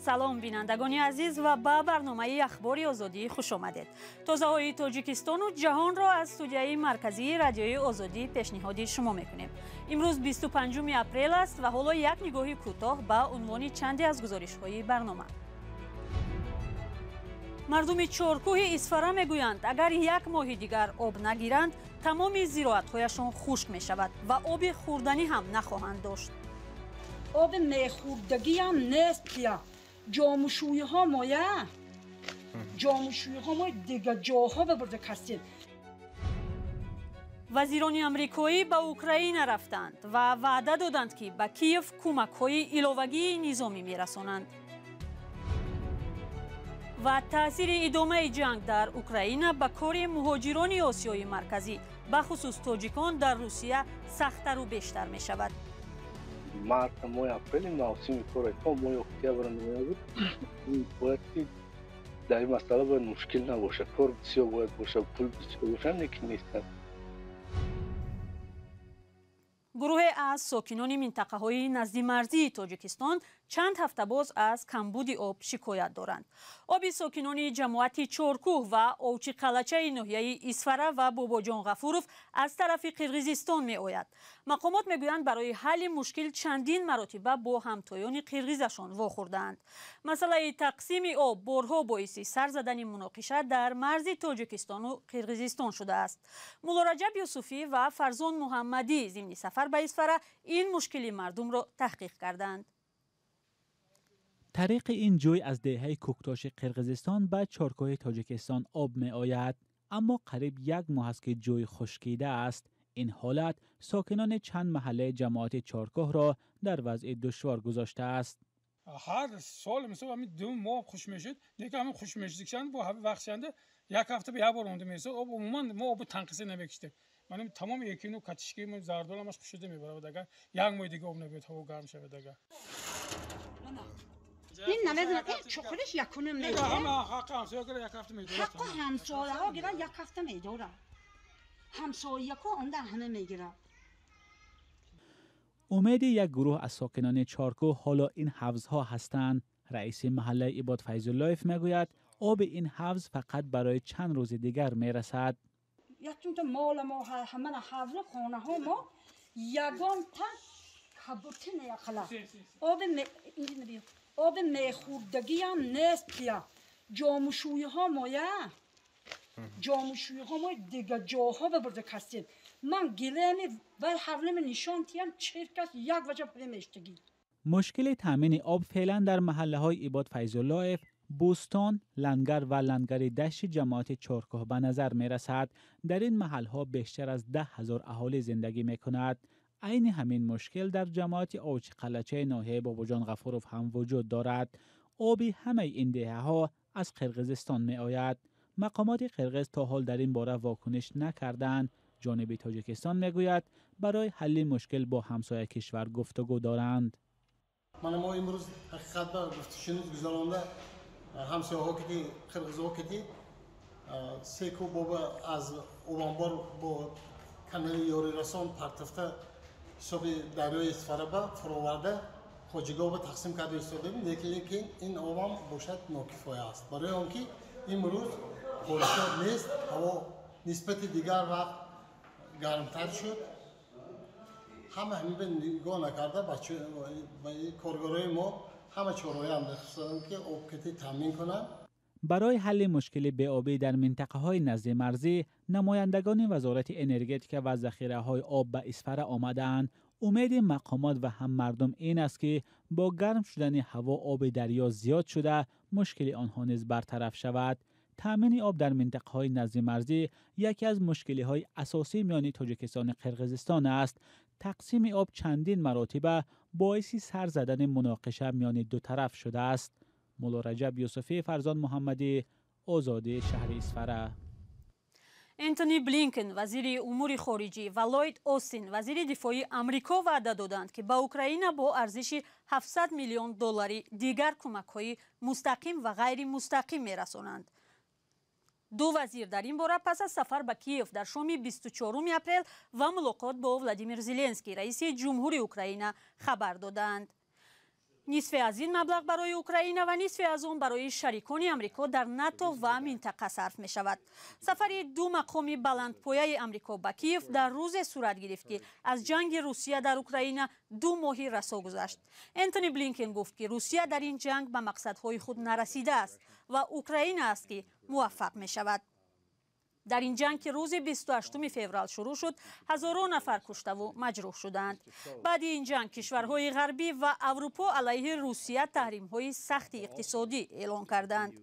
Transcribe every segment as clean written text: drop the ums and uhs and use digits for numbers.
салом бинандагони азиз ва ба барномаи ахбори озодӣ хуш омадед. Тозаҳои Тоҷикистону ҷаҳонро аз студияи марказии радиои озодӣ пешниҳоди шумо мекунем. Имрӯз 25 апрел аст ва ҳоло як нигоҳи кӯтоҳ ба унвони чанде аз гузоришҳои барнома. мардуми чоркӯҳи Исфара мегӯянд, агар як моҳи дигар об нагиранд, тамоми зироатҳояшон хушк мешавад ва оби хӯрданӣ ҳам нахоҳанд дошт. آب میخوردگی هم نیست که جاموشویی ها مایه جاموشویی ها مایه دیگه جاها ببرده کسید. وزیرانی امریکایی به اوکراین رفتند و وعده دادند که به کیف کمک‌های ایلاوگی نظامی می‌رسانند. و تأثیر ادامه جنگ در اوکراین به کار مهاجران آسیای مرکزی به خصوص تاجیکان در روسیه سخت‌تر و بیشتر می‌شود. март, май, апрел мавсими кора, то май октябр меяд. Бояд ки дар ин масъала бояд мушкил набоша. Кор бисёр бояд боша, пул бисёр боша, лекин нестад. گروه از ساکنان منطقه‌های نزدیک مرزی تاجیکستان چند هفته باز از کمبود آب شکایت دارند. آب ساکنان جماعت چارکوه و اوچی قلچه ناحیه اسفره و باباجان غفوروف از طرف قرغیزستان می آید. مقامات میگویند برای حل مشکل چندین مراتبه با همتایان قرغیزشان واخوردند. مسئله تقسیم آب بارها باعث سر زدن مناقشه در مرز تاجیکستان و قرغیزستان شده است. مولا رجب یوسفی و فرزان محمدی ضمن سفر به اسفره این مشکل مردم را تحقیق کردند. طریق این جوی از دهه کوکتاش قرغیزستان به چارکوه تاجیکستان آب می آید، اما قریب یک ماه است که جوی خشکیده است. این حالت ساکنان چند محله جماعت چارکوه را در وضع دشوار گذاشته است. هر سال مثلا همین 2 ماه خوش میشد، دیگه همین خوش میشدن با وقتشنده یک هفته به یه بار اونده میشه. آب عموما ما آب تنقیص نمیکشیم. من تمام یکی نوع کاتشکی من زردالمش خوشیده میبره دیگه. یک ماه دیگه آب نمیاد، هوا گرم شده دیگه. این نمیدونم این چوکلش یکونه میده. همه حق همسایه گره یک هفته میداره. حق همسایه ها گیرن یک هفته میداره. همسایه ها اونده همه میگیره. امید یک گروه از ساکنان چارکوه حالا این حوضها هستند. رئیس محله عباد فیض‌الله میگوید آب این حوض فقط برای چند روز دیگر میرسد. یکم تو مال ما همه حوض خانه ها ما یگان تا کبوتی نیاخلا. آب میخوردگی هم نیست که جاموشویی ها مایه جاموشویی ها مایه دیگه جاها ببرده کسید. من گلهمی و حولم نشان تیم چرکش یک وجه پریمشتگی. مشکل تامین آب فعلا در محله های عباد فیض‌الله، بوستان، لنگر و لنگر دشت جماعت چارکوه به نظر می رسد. در این محله ها بیشتر از 10,000 اهالی زندگی می کند. عین همین مشکل در جماعت اوچی قلچه ناحیه باباجان غفوروف هم وجود دارد. آبی همه این دهه ها از قرغیزستان می آید. مقامات قرغیز تا حال در این باره واکنش نکردند. جانب تاجیکستان می گوید برای حل مشکل با همسایه کشور گفتگو دارند. ما امروز حقیقت با گفتشنود گذارنده همسایه ها که قرغیز ها که سیکو بابا از اوانبار با کانال یاری رسان پرتفته صبح دریای اسفره با فروورده خوجگاه با تقسیم کرده ایستادیم، لیکن این آوام باشد ناکفایه است. برای آنکه امروز باشد نیست، هوا نسبت دیگر وقت گرمتر شد. همه همین نگاه نکرده بچه کارگرای ما همه چهارراه انداختن که آب کتی تامین کنند. برای حل مشکل بی‌آبی در منطقه های نزد مرزی، نمایندگان وزارت انرژتیک و ذخیره های آب به اسفره آمدند. امید مقامات و هم مردم این است که با گرم شدن هوا آب دریا زیاد شده، مشکل آنها نیز برطرف شود. تامین آب در منطقه های نزد مرزی یکی از مشکل های اساسی میان تاجیکستان و قرغیزستان است. تقسیم آب چندین مراتبه باعث سر زدن مناقشه میان دو طرف شده است. مولا رجب یوسفی، فرزان محمدی، آزادی شهر اسفره. انتونی بلینکن وزیر امور خارجی و لوید اوستین وزیر دفاعی آمریکا وعده دادند که به اوکراین با ارزش 700 میلیون دلاری دیگر کمک‌های مستقیم و غیر مستقیم می‌رسانند. دو وزیر در این باره پس از سفر به کیف در شام 24 اپریل و ملاقات با ولادیمیر زلنسکی رئیس جمهوری اوکراین خبر دادند. نصف از این مبلغ برای اوکراین و نصف از آن برای شریکان آمریکا در ناتو و منطقه صرف می شود. سفر دو مقامی بلندپایه آمریکا به کیف در روز صورت گرفت که از جنگ روسیه در اوکراین 2 ماهی رسا گذشت. انتونی بلینکن گفت که روسیه در این جنگ به مقصدهای خود نرسیده است و اوکراین است که موفق می شود. در این جنگ که روز 28 فوریه شروع شد، هزاران نفر کشته و مجروح شدند. بعد این جنگ کشورهای غربی و اروپا علیه روسیه تحریم‌های سخت اقتصادی اعلان کردند.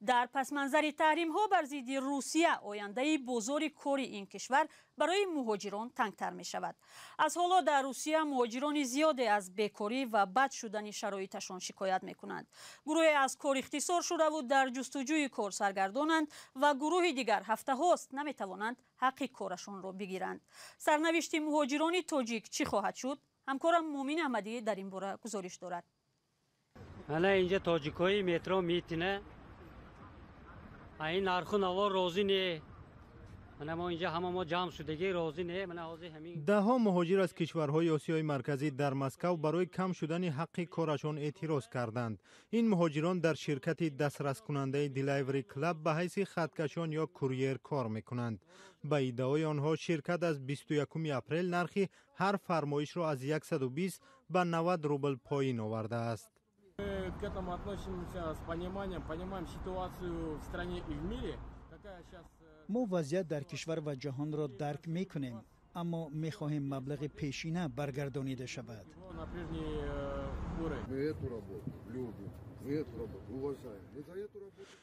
در پس منظر تحریم‌ها بر ضد روسیه، آینده بازار کار این کشور برای مهاجران تنگتر می شود. از حالا در روسیه مهاجران زیادی از بیکاری و بد شدن شرایطشان شکایت می کنند. گروهی از کار اختصار شده و در جستجوی کار سرگردانند و گروه دیگر هفته هاست نمی توانند حق کارشان را بگیرند. سرنوشت مهاجران تاجیک چی خواهد شد؟ همکارم مومن احمدی در این باره گزارش دارد. حالا اینجا تاجیکای مترو میتونه این نرخ نوا روزی نه. ما اینجا همه ما جمع شدگی روزی نه. ده ها مهاجر از کشورهای آسیای مرکزی در مسکو برای کم شدن حق کارشان اعتراض کردند. این مهاجران در شرکت دسترس کننده دیلیوری کلاب به حیث خطکشان یا کوریر کار میکنند. به ادعای آنها شرکت از 21 اپریل نرخ هر فرمایش را از 120 به 90 روبل پایین آورده است. К этому относимся с понимаем ситуацию в стране и в мире. ما وضعیت در کشور و جهان را درک میکنیم، اما میخواهیم مبلغ پیشینه برگردانیده شود.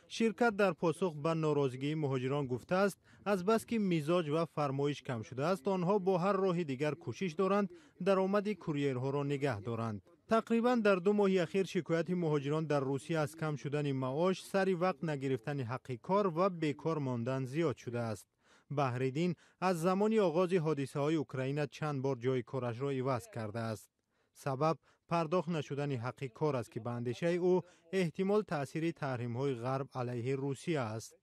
شرکت در پاسخ به ناراضگی مهاجران گفته است از بس که میزاج و فرمایش کم شده است، آنها با هر راه دیگر کوشش دارند درآمد کوریرها را نگه دارند. تقریبا در 2 ماه اخیر شکایت مهاجران در روسیه از کم شدن معاش، سری وقت نگرفتن حق کار و بیکار ماندن زیاد شده است. بحرالدین از زمان آغاز حادثه های اوکراین چند بار جای کارش را عوض کرده است. سبب پرداخت نشدن حق کار است که به اندیشه او احتمال تأثیر تحریم های غرب علیه روسیه است.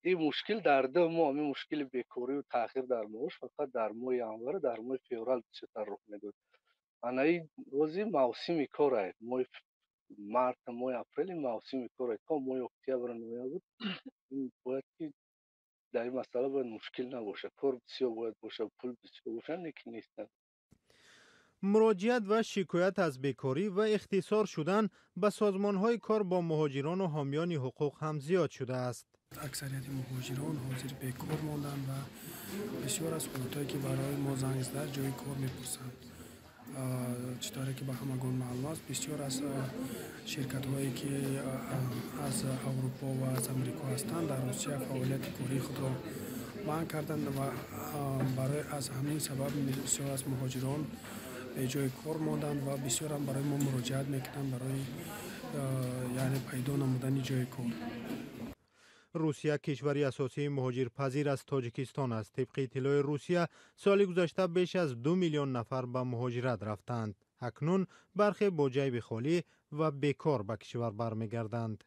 این مشکل در 2 ماه، این مشکل بیکاری و تأخیر در معاش فقط در ماه январ، در ماه فوریه بیشتر رخ میداد. این روزی موسم کار است. ماه مارت، ماه اپریل موسم کار است. تا ماه اکتبر نوامبر این باید که در این مسئله باید مشکل نباشه. کار بسیار باید باشه، پول بسیار باشه، لیکن نیست. مراجعت و شکایت از بیکاری و اختصار شدن به سازمان‌های کار با مهاجران و حامیان حقوق هم زیاد شده است. اکثریت مهاجران حاضر بیکار ماندن و بسیار از خودتایی که برای ما زنگ زده جای کار میپرسند. چطوری که به همگان معلوم است بسیار از شرکت هایی که از اروپا و از امریکا هستند در روسیه فعالیت کاری خود را منع کردند و برای از همین سبب بسیار از مهاجران به جای کار ماندند و بسیار هم برای ما مراجعت میکنند برای یعنی پیدا نمودن جای کار. روسیه کشوری اساسی مهاجرپذیر از تاجیکستان است. طبق اطلاع روسیه سال گذشته بیش از 2 میلیون نفر به مهاجرت رفتند. اکنون برخی با جیب خالی و بیکار به کشور برمیگردند.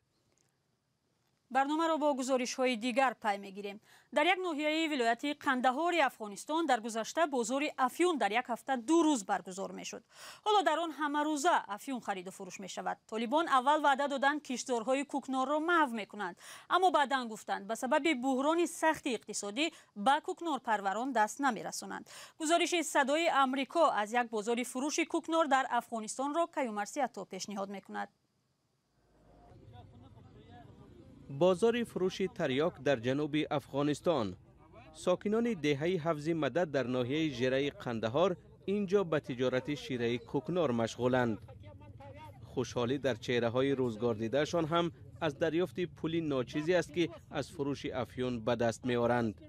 برنامه را با گزارش‌های دیگر پی می‌گیریم. در یک ناحیه ولایت قندهار افغانستان در گذشته بازار افیون در یک هفته 2 روز برگزار می‌شد. حالا در آن همه روزه افیون خرید و فروش می‌شود. طالبان اول وعده دادند کشتزارهای کوکنار را محو می‌کنند، اما بعداً گفتند به سبب بحران سخت اقتصادی به کوکنار پروران دست نمی‌رسانند. گزارش صدای آمریکا از یک بازار فروش کوکنار در افغانستان را کیومرثی عطا پیشنهاد می‌کند. بازار فروش تریاک در جنوب افغانستان. ساکنان دهه حفظ مدد در ناحیه ژره قندهار اینجا به تجارت شیره کوکنار مشغولند. خوشحالی در چهره های روزگار دیدهشان هم از دریافت پولی ناچیزی است که از فروش افیون به دست می آورند.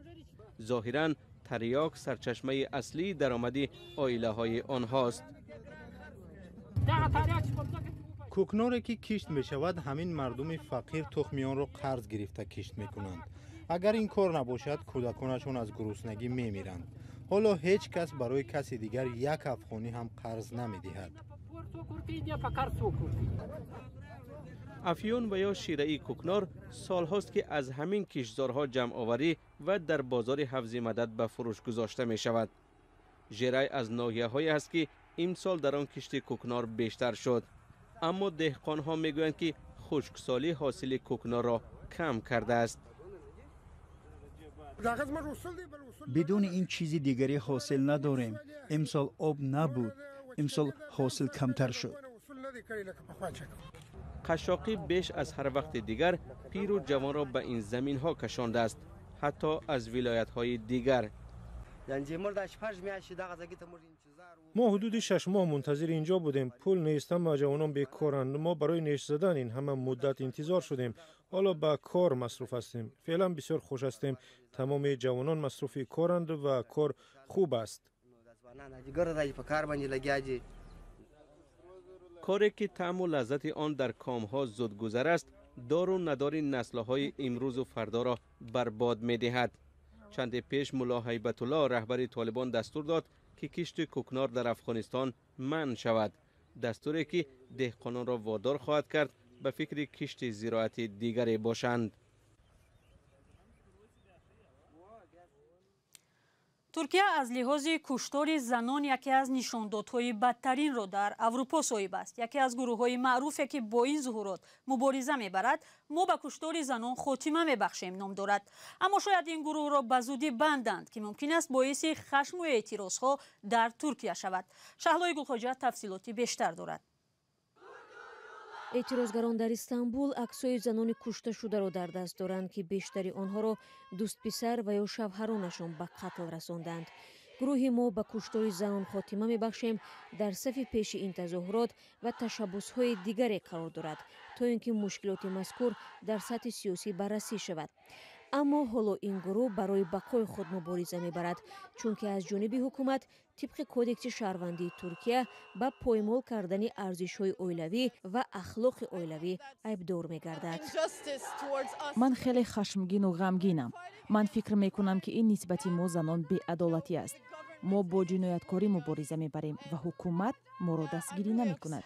ظاهراً تریاک سرچشمه اصلی درآمد عائله های آنهاست. کوکناری که کشت می شود همین مردم فقیر تخمیان را قرض گرفته کشت می کنند. اگر این کار نباشد کودکانشون از گرسنگی می میرند. حالا هیچ کس برای کسی دیگر یک افغانی هم قرض نمی دهد. افیون و یا شیره کوکنار سال هاست که از همین کشتزارها جمع آوری و در بازار حفظ مدد به فروش گذاشته می شود. ژرای از ناحیه‌هایی است که امسال در آن کشت کوکنار بیشتر شد. اما دهقان‌ها میگویند که خشکسالی حاصل کوکنار را کم کرده است. بدون این چیزی دیگری حاصل نداریم. امسال آب نبود. امسال حاصل کمتر شد. قشاقی بیش از هر وقت دیگر پیر و جوان را به این زمین ها کشانده است، حتی از ولایت های دیگر. ما حدود 6 ماه منتظر اینجا بودیم. پول نیست، همه جوانان بیکارند. ما برای نیش زدن این همه مدت انتظار شدیم. حالا به کار مصروف هستیم. فعلا بسیار خوش هستیم. تمام جوانان مصروف کارند و کار خوب است. کاری که طعم و لذت آن در کامها زودگذر است، دار و ندار نسل‌های امروز و فردا را برباد می‌دهد. چند پیش ملا هیبت الله رهبر طالبان دستور داد که کشت کوکنار در افغانستان منع شود، دستوری که دهقانان را وادار خواهد کرد به فکر کشت زراعت دیگری باشند. ترکیه از لحاظ کشتار زنان یکی از نشاندادهای بدترین را در اروپا صاحب است. یکی از گروه‌های معروفی که با این ظهورات مبارزه می‌برد، ما به کشتار زنان خاتمه می‌بخشیم نام دارد. اما شاید این گروه را به زودی بندند که ممکن است باعث خشم و اعتراضها در ترکیه شود. شهلای گلخواجه تفصیلاتی بیشتر دارد. اعتراضگران در استانبول عکس‌های زنان کشته شده را در دست دارند که بیشتری آنها را دوست پسر و یا شوهرانشان به قتل رساندند. گروه ما به کشتار زنان خاتمه می‌بخشیم در صف پیش این تظاهرات و تشبس‌های دیگری قرار دارد تا اینکه مشکلات مذکور در سطح سیاسی بررسی شود. اما حالا این گروه برای بقای خود مبارزه می‌برد، چون که از جانب حکومت طبق کودکس شهروندی ترکیه با پایمال کردن ارزش‌های اولیوی و اخلاق اولیوی عیبدار می‌گردد. من خیلی خشمگین و غمگینم. من فکر می‌کنم که این نسبت ما زنان بی‌عدالتی است. ما با جنایتکاری مبارزه می‌بریم و حکومت ما را دستگیری نمی‌کند.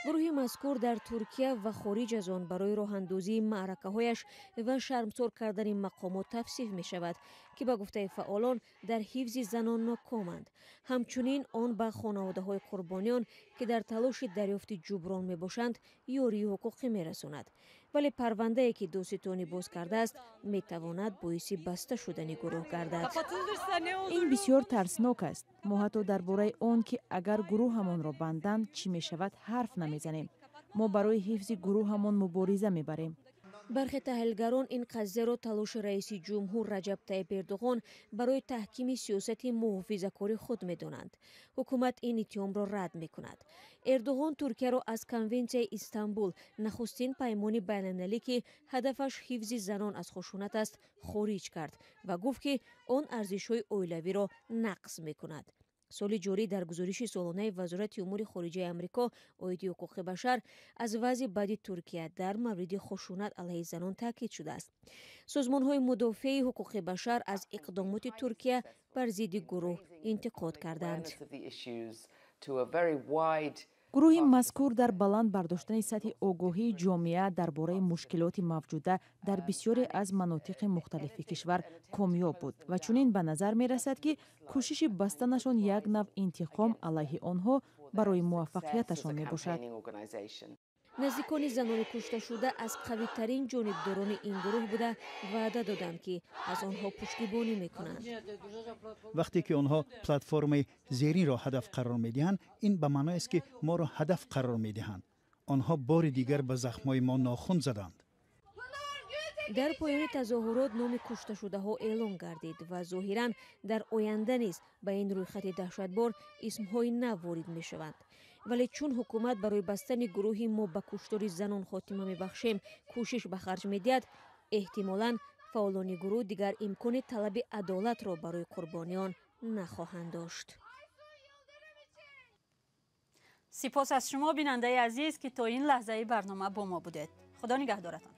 گروه مذکور در ترکیه و خارج از آن برای راه اندازی معرکه‌هایش و شرمسار کردن مقامات توصیف می شود که به گفته فعالان در حفظ زنان ناکامند. همچنین آن به خانواده‌های قربانیان که در تلاش دریافت جبران می باشند یاری حقوقی می رساند. ولی پرونده‌ای که دادستانی باز کرده است می تواند باعث بسته شدن گروه گردد. این بسیار ترسناک است. ما حتی درباره آن که اگر گروه همان را بندند چی می شود حرف نمیزنیم. ما برای حفظ گروه همان مبارزه میبریم. برخی تحلیلگران این قضیه را تلاش رئیس جمهور رجب طیب اردوغان برای تحکیم سیاست محافظه‌کاری خود می‌دانند. حکومت این اتهام را رد می‌کند. اردوغان ترکیه را از کنونسیون استانبول، نخستین پیمان بین‌المللی که هدفش حفظ زنان از خشونت است، خارج کرد و گفت که آن ارزش‌های اولوی را نقض می‌کند. سال جاری در گزارش سالانه وزارت امور خارجه آمریکا عاید حقوق بشر از وضع بد ترکیه در مورد خشونت علیه زنان تاکید شده است. سازمان‌های مدافع حقوق بشر از اقدامات ترکیه بر ضد گروه انتقاد کردند. گروه مذکور در بلند برداشتن سطح آگاهی جامعه درباره مشکلات موجوده در بسیاری از مناطق مختلف کشور کامیاب بود و چنین به نظر می رسد که کوشش بستنشان یک نوع انتقام علیه آنها برای موفقیتشان می باشد. نزدیکان زنان کشته شده از قوی ترین جانبداران این گروه بوده وعده دادند که از آنها پشتیبانی میکنند. وقتی که آنها پلتفرم زیرین را هدف قرار میدهند، این به معنی است که ما را هدف قرار میدهند. آنها بار دیگر به زخمای ما ناخن زدند. در پایان تظاهرات نام کشته شده ها اعلام گردید و ظاهراً در آینده نیز به این رویخط دهشتبار اسم‌های نو وارد می‌شوند. ولی چون حکومت برای بستن گروه ما به کشتار زنان خاتمه می‌بخشیم کوشش به خرج می‌دهد، احتمالاً فعالان گروه دیگر امکان طلب عدالت را برای قربانیان نخواهند داشت. سپاس از شما بیننده عزیز که تا این لحظه برنامه با ما بودید. خدا نگهدارتان.